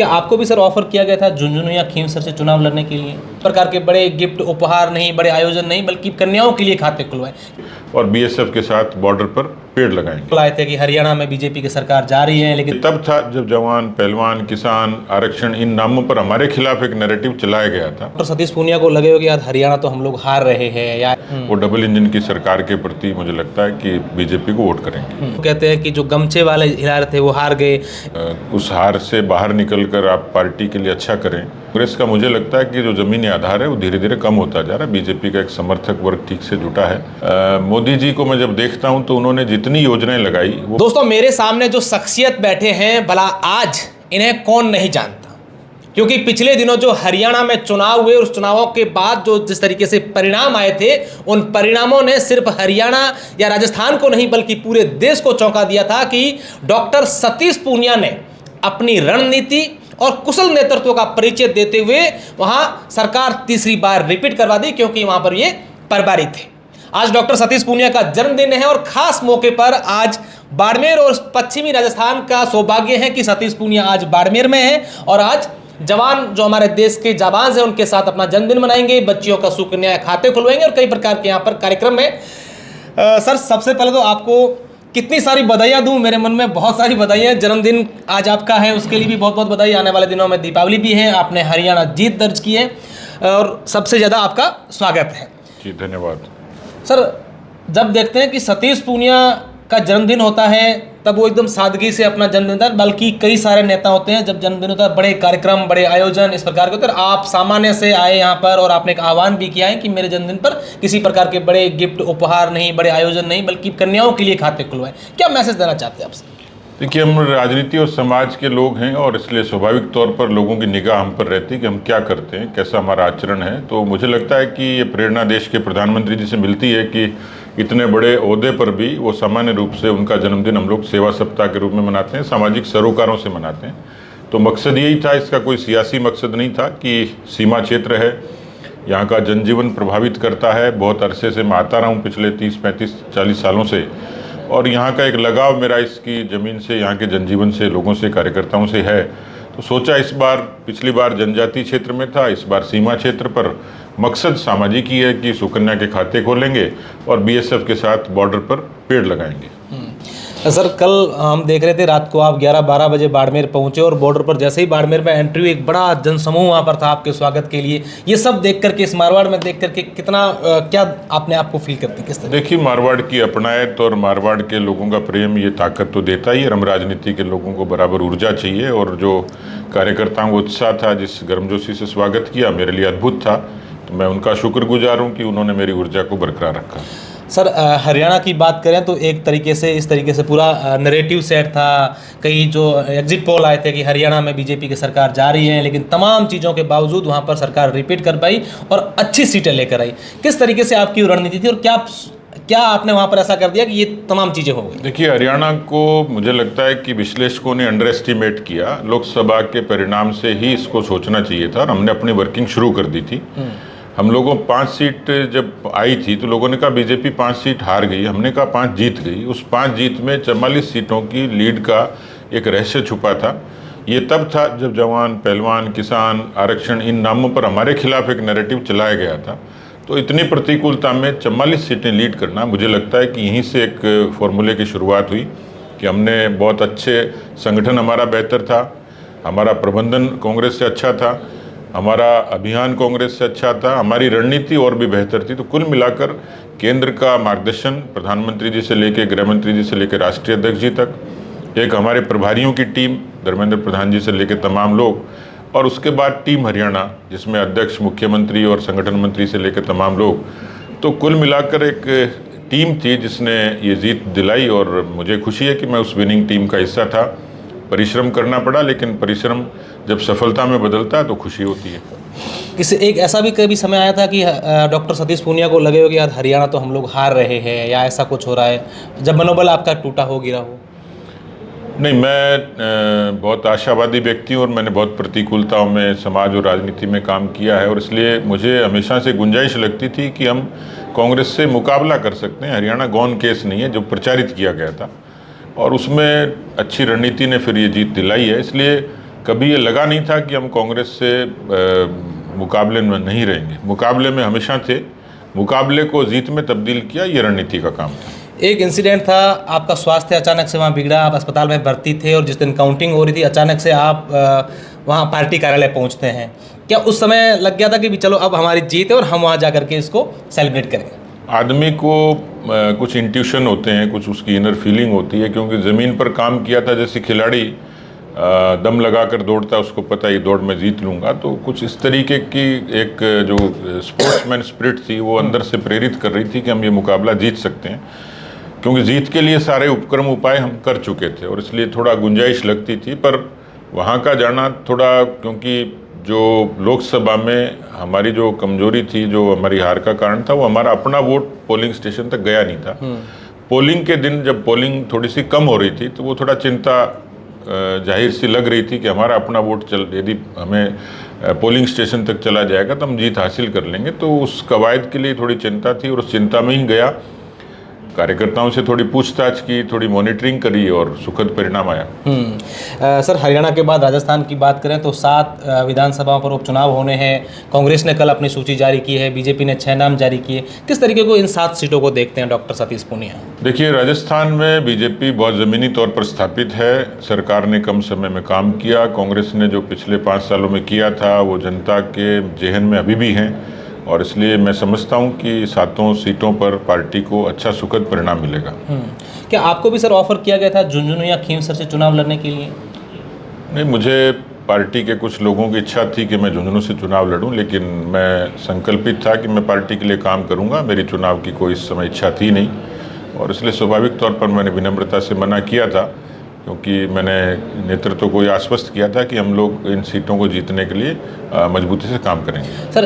क्या आपको भी सर ऑफर किया गया था झुंझुनू या खींवसर से चुनाव लड़ने के लिए? प्रकार के बड़े गिफ्ट उपहार नहीं, बड़े आयोजन नहीं, बल्कि कन्याओं के लिए खाते खुलवाए और बीएसएफ के साथ बॉर्डर पर पेड़ लगाएंगे। आए थे कि हरियाणा में बीजेपी की सरकार जा रही है, लेकिन तब था जब जवान, पहलवान, किसान, आरक्षण इन नामों पर हमारे खिलाफ एक नैरेटिव चलाया गया था। डॉक्टर सतीश पूनिया को लगे हो कि यार हरियाणा तो हम लोग हार रहे हैं या वो डबल इंजन की सरकार के प्रति मुझे लगता है कि बीजेपी को वोट करेंगे। कहते हैं कि जो गमछे वाले हिला रहे थे वो हार गए। उस हार से बाहर निकलकर आप पार्टी के लिए अच्छा करें। कांग्रेस का मुझे लगता है कि जो जमीनी आधार है वो धीरे धीरे कम होता जा रहा है। बीजेपी का एक समर्थक वर्ग ठीक से जुटा है। मोदी जी को मैं जब देखता हूं तो उन्होंने जितनी योजनाएं लगाई वो। दोस्तों, मेरे सामने जो शख्सियत बैठे हैं, भला आज इन्हें कौन नहीं जानता, क्योंकि पिछले दिनों जो हरियाणा में चुनाव हुए, उस चुनावों के बाद जो जिस तरीके से परिणाम आए थे, उन परिणामों ने सिर्फ हरियाणा या राजस्थान को नहीं बल्कि पूरे देश को चौंका दिया था कि डॉक्टर सतीश पूनिया ने अपनी रणनीति और कुशल नेतृत्व का परिचय देते हुए वहां सरकार तीसरी बार रिपीट करवा दी, क्योंकि वहां पर ये प्रभारी थे। आज डॉक्टर सतीश पूनिया का जन्मदिन है और खास मौके पर आज बाड़मेर और पश्चिमी राजस्थान का सौभाग्य है कि सतीश पूनिया आज बाड़मेर में है और आज जवान जो हमारे देश के जाबाज हैं उनके साथ अपना जन्मदिन मनाएंगे, बच्चियों का सुकन्या खाते खुलवाएंगे और कई प्रकार के यहाँ पर कार्यक्रम है। सर, सबसे पहले तो आपको कितनी सारी बधाइयाँ दूं, मेरे मन में बहुत सारी बधाइयाँ। जन्मदिन आज आपका है, उसके लिए भी बहुत बहुत बधाई। आने वाले दिनों में दीपावली भी है, आपने हरियाणा जीत दर्ज की है और सबसे ज़्यादा आपका स्वागत है जी। धन्यवाद सर। जब देखते हैं कि सतीश पूनिया का जन्मदिन होता है तब वो एकदम सादगी से अपना जन्मदिन होता है, बल्कि कई सारे नेता होते हैं जब जन्मदिन होता है बड़े कार्यक्रम, बड़े आयोजन इस प्रकार के होते हैं। आप सामान्य से आए यहाँ पर और आपने एक आह्वान भी किया है कि मेरे जन्मदिन पर किसी प्रकार के बड़े गिफ्ट उपहार नहीं, बड़े आयोजन नहीं, बल्कि कन्याओं के लिए खाते खुलवाएं। क्या मैसेज देना चाहते हैं आपसे? देखिए, हम राजनीति और समाज के लोग हैं और इसलिए स्वाभाविक तौर पर लोगों की निगाह हम पर रहती है कि हम क्या करते हैं, कैसा हमारा आचरण है। तो मुझे लगता है कि ये प्रेरणा देश के प्रधानमंत्री जी से मिलती है कि इतने बड़े ओहदे पर भी वो सामान्य रूप से उनका जन्मदिन हम लोग सेवा सप्ताह के रूप में मनाते हैं, सामाजिक सरोकारों से मनाते हैं। तो मकसद यही था, इसका कोई सियासी मकसद नहीं था कि सीमा क्षेत्र है, यहाँ का जनजीवन प्रभावित करता है। बहुत अरसे से मैं आता रहा हूँ, पिछले 30, 35, 40 सालों से, और यहाँ का एक लगाव मेरा इसकी ज़मीन से, यहाँ के जनजीवन से, लोगों से, कार्यकर्ताओं से है। तो सोचा इस बार, पिछली बार जनजातीय क्षेत्र में था, इस बार सीमा क्षेत्र पर। मकसद सामाजिक ही है कि सुकन्या के खाते खोलेंगे और बीएसएफ के साथ बॉर्डर पर पेड़ लगाएंगे। सर, कल हम देख रहे थे रात को आप 11-12 बजे बाड़मेर पहुंचे और बॉर्डर पर जैसे ही बाड़मेर में एंट्री हुई, एक बड़ा जनसमूह वहां पर था आपके स्वागत के लिए। ये सब देख करके, इस मारवाड़ में देख करके कितना क्या आपने आपको फील करते किस तरह? देखिए, मारवाड़ की अपनायत और मारवाड़ के लोगों का प्रेम ये ताकत तो देता ही है। हम राजनीति के लोगों को बराबर ऊर्जा चाहिए और जो कार्यकर्ताओं को उत्साह था, जिस गर्मजोशी से स्वागत किया, मेरे लिए अद्भुत था। तो मैं उनका शुक्रगुजार हूँ कि उन्होंने मेरी ऊर्जा को बरकरार रखा। सर, हरियाणा की बात करें तो एक तरीके से इस तरीके से पूरा नैरेटिव सेट था। कई जो एग्जिट पोल आए थे कि हरियाणा में बीजेपी की सरकार जा रही है, लेकिन तमाम चीज़ों के बावजूद वहाँ पर सरकार रिपीट कर पाई और अच्छी सीटें लेकर आई। किस तरीके से आपकी रणनीति थी और क्या आपने वहाँ पर ऐसा कर दिया कि ये तमाम चीज़ें हो गई? देखिए, हरियाणा को मुझे लगता है कि विश्लेषकों ने अंडर एस्टिमेट किया। लोकसभा के परिणाम से ही इसको सोचना चाहिए था और हमने अपनी वर्किंग शुरू कर दी थी। हम लोगों 5 सीट जब आई थी तो लोगों ने कहा बीजेपी 5 सीट हार गई, हमने कहा 5 जीत गई। उस 5 जीत में 44 सीटों की लीड का एक रहस्य छुपा था। ये तब था जब जवान, पहलवान, किसान, आरक्षण इन नामों पर हमारे खिलाफ एक नैरेटिव चलाया गया था। तो इतनी प्रतिकूलता में 44 सीटें लीड करना, मुझे लगता है कि यहीं से एक फॉर्मूले की शुरुआत हुई कि हमने बहुत अच्छे, संगठन हमारा बेहतर था, हमारा प्रबंधन कांग्रेस से अच्छा था, हमारा अभियान कांग्रेस से अच्छा था, हमारी रणनीति और भी बेहतर थी। तो कुल मिलाकर केंद्र का मार्गदर्शन प्रधानमंत्री जी से लेकर, गृह मंत्री जी से लेकर राष्ट्रीय अध्यक्ष जी तक, एक हमारे प्रभारियों की टीम, धर्मेंद्र प्रधान जी से लेकर तमाम लोग, और उसके बाद टीम हरियाणा जिसमें अध्यक्ष, मुख्यमंत्री और संगठन मंत्री से लेकर तमाम लोग। तो कुल मिलाकर एक टीम थी जिसने ये जीत दिलाई और मुझे खुशी है कि मैं उस विनिंग टीम का हिस्सा था। परिश्रम करना पड़ा, लेकिन परिश्रम जब सफलता में बदलता है तो खुशी होती है। किसी एक ऐसा भी कभी समय आया था कि डॉक्टर सतीश पूनिया को लगे हो कि यार हरियाणा तो हम लोग हार रहे हैं या ऐसा कुछ हो रहा है, जब मनोबल आपका टूटा हो, गिरा हो? नहीं, मैं बहुत आशावादी व्यक्ति हूँ और मैंने बहुत प्रतिकूलताओं में समाज और राजनीति में काम किया है और इसलिए मुझे हमेशा से गुंजाइश लगती थी कि हम कांग्रेस से मुकाबला कर सकते हैं। हरियाणा गौन केस नहीं है जो प्रचारित किया गया था और उसमें अच्छी रणनीति ने फिर ये जीत दिलाई है। इसलिए कभी ये लगा नहीं था कि हम कांग्रेस से मुकाबले में नहीं रहेंगे। मुकाबले में हमेशा थे, मुकाबले को जीत में तब्दील किया, ये रणनीति का काम था। एक इंसिडेंट था, आपका स्वास्थ्य अचानक से वहाँ बिगड़ा, आप अस्पताल में भर्ती थे और जिस दिन काउंटिंग हो रही थी अचानक से आप वहाँ पार्टी कार्यालय पहुँचते हैं। क्या उस समय लग गया था कि भी चलो अब हमारी जीत है और हम वहाँ जा करके इसको सेलिब्रेट करेंगे? आदमी को कुछ इंट्यूशन होते हैं, कुछ उसकी इनर फीलिंग होती है, क्योंकि ज़मीन पर काम किया था। जैसे खिलाड़ी दम लगाकर दौड़ता है, उसको पता है ये दौड़ में जीत लूँगा, तो कुछ इस तरीके की एक जो स्पोर्ट्समैन स्पिरिट थी वो अंदर से प्रेरित कर रही थी कि हम ये मुकाबला जीत सकते हैं, क्योंकि जीत के लिए सारे उपक्रम उपाय हम कर चुके थे और इसलिए थोड़ा गुंजाइश लगती थी। पर वहाँ का जाना थोड़ा, क्योंकि जो लोकसभा में हमारी जो कमजोरी थी, जो हमारी हार का कारण था, वो हमारा अपना वोट पोलिंग स्टेशन तक गया नहीं था। पोलिंग के दिन जब पोलिंग थोड़ी सी कम हो रही थी तो वो थोड़ा चिंता जाहिर सी लग रही थी कि हमारा अपना वोट यदि हमें पोलिंग स्टेशन तक चला जाएगा तो हम जीत हासिल कर लेंगे। तो उस कवायद के लिए थोड़ी चिंता थी और उस चिंता में ही गया। कार्यकर्ताओं से थोड़ी पूछताछ की, थोड़ी मॉनिटरिंग करी और सुखद परिणाम आया। सर, हरियाणा के बाद राजस्थान की बात करें तो 7 विधानसभाओं पर उपचुनाव होने हैं। कांग्रेस ने कल अपनी सूची जारी की है, बीजेपी ने 6 नाम जारी किए। किस तरीके को इन 7 सीटों को देखते हैं डॉक्टर सतीश पूनिया? देखिए, राजस्थान में बीजेपी बहुत ज़मीनी तौर पर स्थापित है। सरकार ने कम समय में काम किया। कांग्रेस ने जो पिछले 5 सालों में किया था वो जनता के जेहन में अभी भी हैं और इसलिए मैं समझता हूं कि 7 सीटों पर पार्टी को अच्छा सुखद परिणाम मिलेगा। क्या आपको भी सर ऑफर किया गया था झुंझुनू या खींवसर से चुनाव लड़ने के लिए? नहीं, मुझे पार्टी के कुछ लोगों की इच्छा थी कि मैं झुंझुनू से चुनाव लड़ूं, लेकिन मैं संकल्पित था कि मैं पार्टी के लिए काम करूंगा। मेरी चुनाव की कोई इस समय इच्छा थी नहीं और इसलिए स्वाभाविक तौर पर मैंने विनम्रता से मना किया था, क्योंकि मैंने नेतृत्व को ये आश्वस्त किया था कि हम लोग इन सीटों को जीतने के लिए मजबूती से काम करेंगे। सर,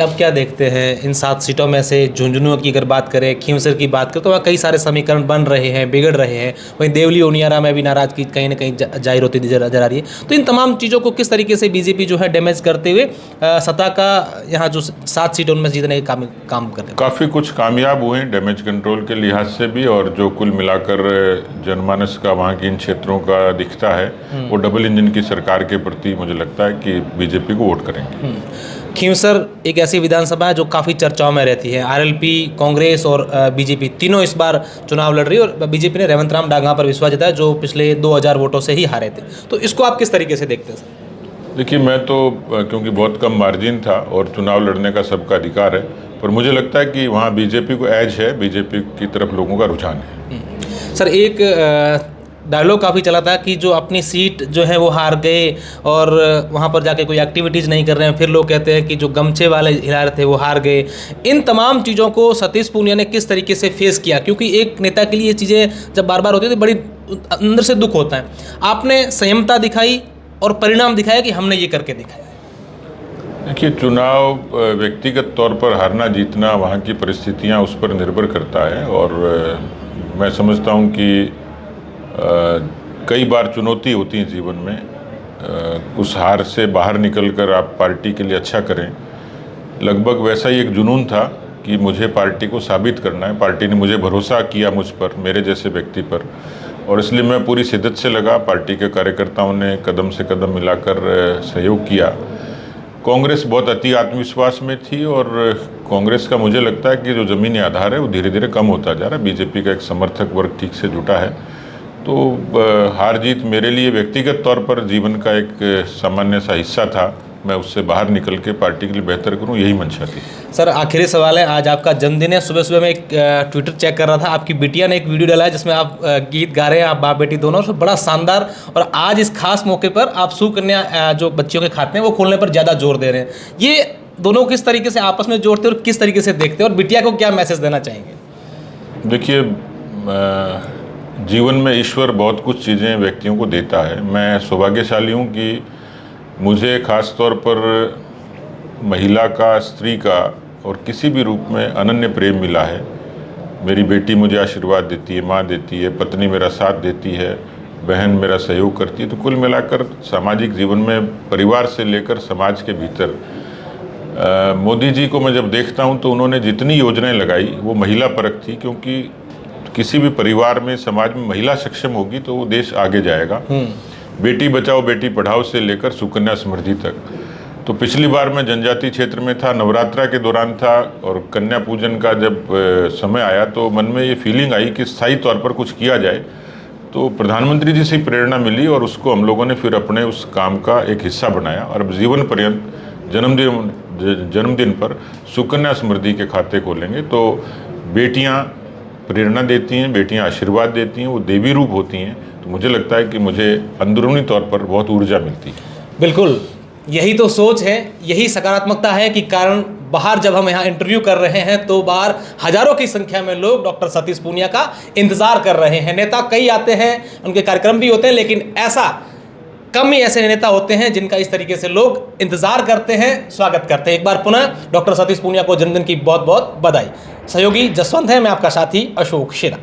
आप क्या देखते हैं इन 7 सीटों में से? झुंझुनू की अगर बात करें, खींवसर की बात करें तो वहाँ कई सारे समीकरण बन रहे हैं, बिगड़ रहे हैं। वहीं देवली ओनियारा में भी नाराजगी कहीं ना कहीं जाहिर होती नजर आ रही है। तो इन तमाम चीज़ों को किस तरीके से बीजेपी जो है डैमेज करते हुए सत्ता का यहाँ जो 7 सीटों में जीतने का काम करते हैं? काफ़ी कुछ कामयाब हुए हैं डैमेज कंट्रोल के लिहाज से भी, और जो कुल मिलाकर जनमानस का वहाँ की इन क्षेत्रों का दिखता है वो डबल इंजन की सरकार के प्रति मुझे लगता है कि बीजेपी को वोट करेंगे। खींवसर एक ऐसी विधानसभा है जो काफ़ी चर्चाओं में रहती है। आरएलपी, कांग्रेस और बीजेपी तीनों इस बार चुनाव लड़ रही है और बीजेपी ने रेवंत राम डांगा पर विश्वास जताया जो पिछले 2000 वोटों से ही हारे थे। तो इसको आप किस तरीके से देखते हैं सर? देखिए, मैं तो क्योंकि बहुत कम मार्जिन था और चुनाव लड़ने का सबका अधिकार है, पर मुझे लगता है कि वहाँ बीजेपी को एज है, बीजेपी की तरफ लोगों का रुझान है। सर, एक डायलॉग काफ़ी चला था कि जो अपनी सीट जो है वो हार गए और वहाँ पर जाके कोई एक्टिविटीज़ नहीं कर रहे हैं, फिर लोग कहते हैं कि जो गमछे वाले हिला रहे थे वो हार गए। इन तमाम चीज़ों को सतीश पूनिया ने किस तरीके से फेस किया? क्योंकि एक नेता के लिए ये चीज़ें जब बार बार होती है तो बड़ी अंदर से दुख होता है। आपने संयमता दिखाई और परिणाम दिखाया कि हमने ये करके दिखाया। देखिए, चुनाव व्यक्तिगत तौर पर हारना जीतना वहाँ की परिस्थितियाँ उस पर निर्भर करता है और मैं समझता हूँ कि कई बार चुनौती होती है जीवन में। उस हार से बाहर निकलकर आप पार्टी के लिए अच्छा करें, लगभग वैसा ही एक जुनून था कि मुझे पार्टी को साबित करना है। पार्टी ने मुझे भरोसा किया मुझ पर, मेरे जैसे व्यक्ति पर, और इसलिए मैं पूरी शिद्दत से लगा। पार्टी के कार्यकर्ताओं ने कदम से कदम मिलाकर सहयोग किया। कांग्रेस बहुत अति आत्मविश्वास में थी और कांग्रेस का मुझे लगता है कि जो ज़मीनी आधार है वो धीरे धीरे कम होता जा रहा है। बीजेपी का एक समर्थक वर्ग ठीक से जुटा है, तो हार जीत मेरे लिए व्यक्तिगत तौर पर जीवन का एक सामान्य सा हिस्सा था। मैं उससे बाहर निकल के पार्टी के लिए बेहतर करूं, यही मंशा थी। सर, आखिरी सवाल है, आज आपका जन्मदिन है। सुबह सुबह मैं एक ट्विटर चेक कर रहा था, आपकी बिटिया ने एक वीडियो डाला है जिसमें आप गीत गा रहे हैं, आप बाप बेटी दोनों, बड़ा शानदार। और आज इस खास मौके पर आप सुकन्या जो बच्चियों के खाते हैं वो खोलने पर ज़्यादा जोर दे रहे हैं। ये दोनों किस तरीके से आपस में जोड़ते हैं और किस तरीके से देखते हैं, और बिटिया को क्या मैसेज देना चाहेंगे? देखिए, जीवन में ईश्वर बहुत कुछ चीज़ें व्यक्तियों को देता है। मैं सौभाग्यशाली हूँ कि मुझे ख़ास तौर पर महिला का, स्त्री का और किसी भी रूप में अनन्य प्रेम मिला है। मेरी बेटी मुझे आशीर्वाद देती है, माँ देती है, पत्नी मेरा साथ देती है, बहन मेरा सहयोग करती है। तो कुल मिलाकर सामाजिक जीवन में परिवार से लेकर समाज के भीतर मोदी जी को मैं जब देखता हूँ तो उन्होंने जितनी योजनाएं लगाई वो महिला परक थी, क्योंकि किसी भी परिवार में, समाज में महिला सक्षम होगी तो वो देश आगे जाएगा। बेटी बचाओ बेटी पढ़ाओ से लेकर सुकन्या समृद्धि तक। तो पिछली बार मैं जनजातीय क्षेत्र में था, नवरात्रा के दौरान था, और कन्या पूजन का जब समय आया तो मन में ये फीलिंग आई कि स्थायी तौर पर कुछ किया जाए। तो प्रधानमंत्री जी से प्रेरणा मिली और उसको हम लोगों ने फिर अपने उस काम का एक हिस्सा बनाया, और अब जीवन पर्यंत जन्मदिन पर सुकन्या समृद्धि के खाते खोलेंगे। तो बेटियां प्रेरणा देती हैं, बेटियां आशीर्वाद देती हैं, वो देवी रूप होती हैं। तो मुझे लगता है कि मुझे अंदरूनी तौर पर बहुत ऊर्जा मिलती है। बिल्कुल, यही तो सोच है, यही सकारात्मकता है कि कारण बाहर जब हम यहाँ इंटरव्यू कर रहे हैं तो बाहर हजारों की संख्या में लोग डॉक्टर सतीश पूनिया का इंतजार कर रहे हैं। नेता कई आते हैं, उनके कार्यक्रम भी होते हैं, लेकिन ऐसा कम ही ऐसे नेता होते हैं जिनका इस तरीके से लोग इंतजार करते हैं, स्वागत करते हैं। एक बार पुनः डॉक्टर सतीश पूनिया को जन्मदिन की बहुत बहुत बधाई। सहयोगी जसवंत है, मैं आपका साथी अशोक शेरा।